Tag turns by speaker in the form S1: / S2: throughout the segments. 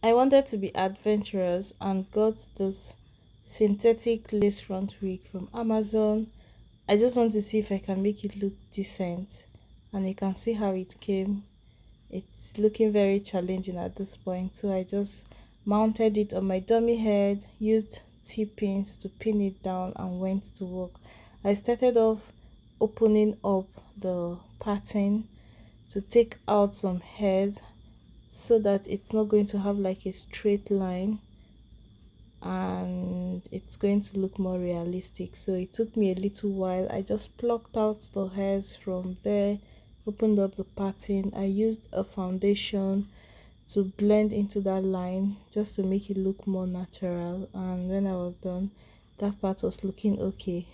S1: I wanted to be adventurous and got this synthetic lace front wig from Amazon. I just want to see if I can make it look decent, and you can see how it came. It's looking very challenging at this point, so I just mounted it on my dummy head, used T-pins to pin it down, and went to work. I started off opening up the pattern to take out some hairs so that it's not going to have like a straight line, and it's going to look more realistic. So it took me a little while. I just plucked out the hairs from there, opened up the pattern. I used a foundation to blend into that line just to make it look more natural, and when I was done, that part was looking okay.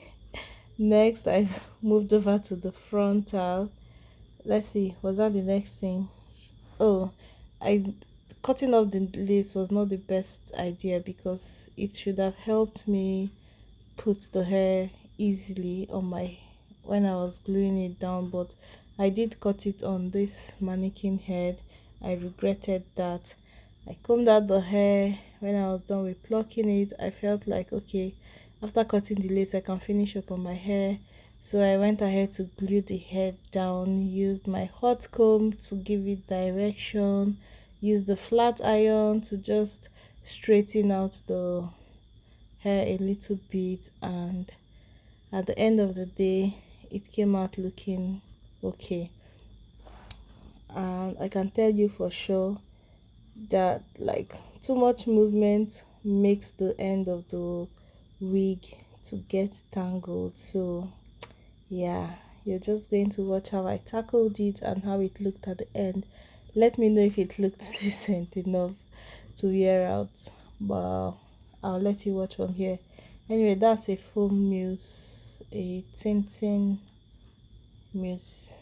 S1: Next, I moved over to the frontal. Let's see, was that the next thing? Oh, I cutting off the lace was not the best idea because it should have helped me put the hair easily on my when I was gluing it down, but I did cut it on this mannequin head. I regretted that. I combed out the hair. When I was done with plucking it, I felt like okay, after cutting the lace I can finish up on my hair. So I went ahead to glue the head down, used my hot comb to give it direction, used the flat iron to just straighten out the hair a little bit, and at the end of the day it came out looking okay. And I can tell you for sure that like too much movement makes the end of the wig to get tangled. So yeah, you're just going to watch how I tackled it and how it looked at the end. Let me know if it looked decent enough to wear out, but I'll let you watch from here. Anyway, that's a foam mousse, a tinting mousse.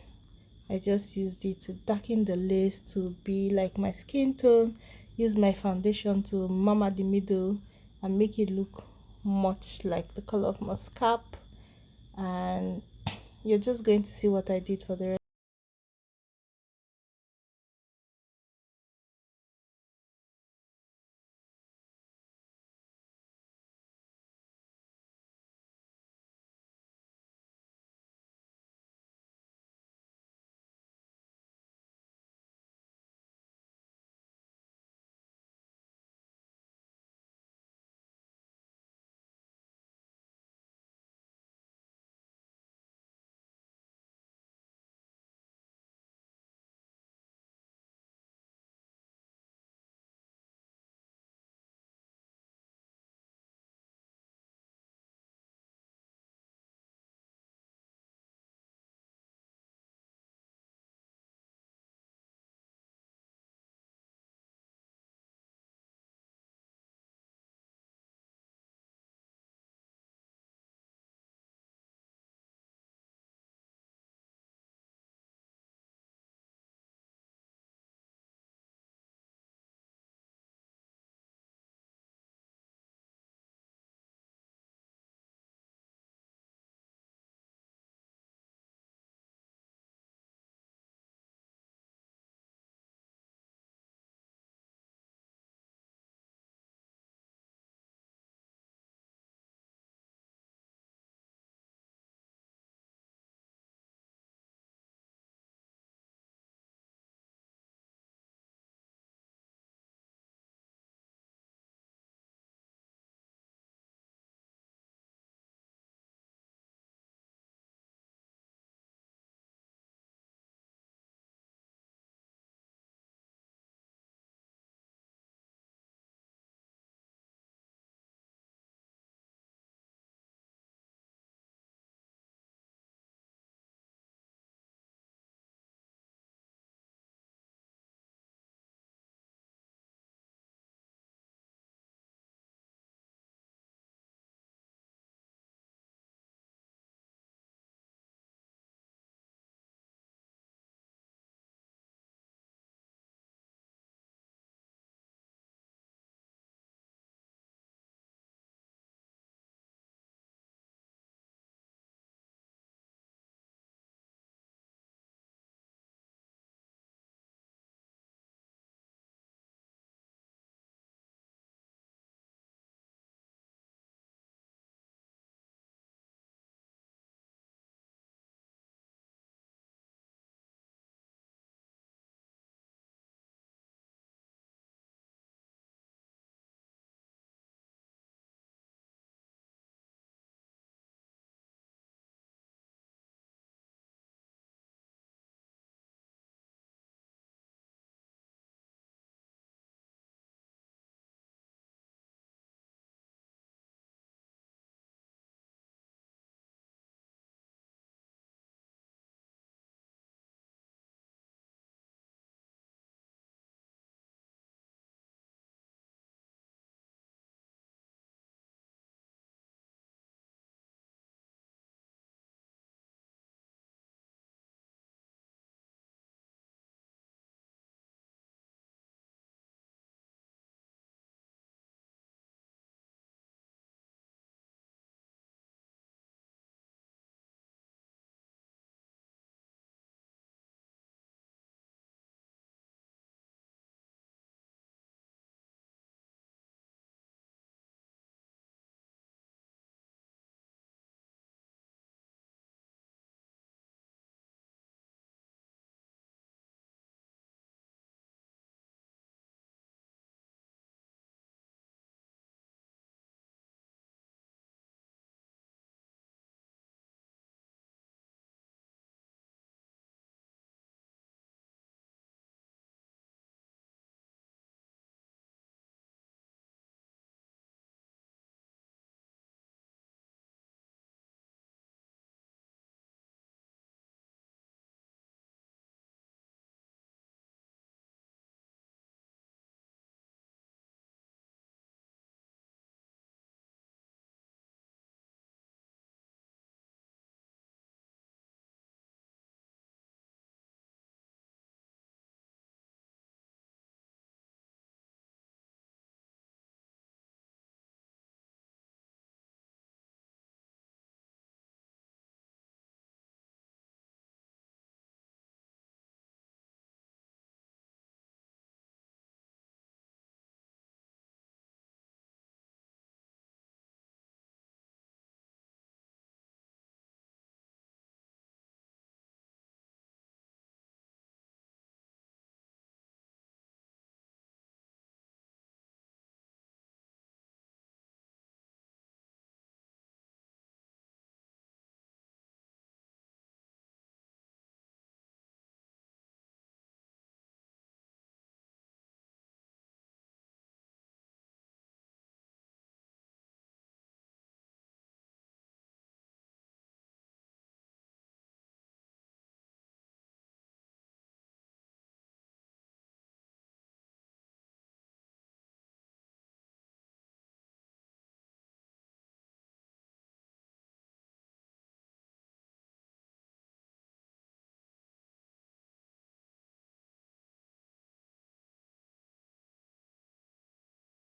S1: I just used it to darken the lace to be like my skin tone. Use my foundation to mama the middle and make it look much like the color of my scalp. And you're just going to see what I did for the rest.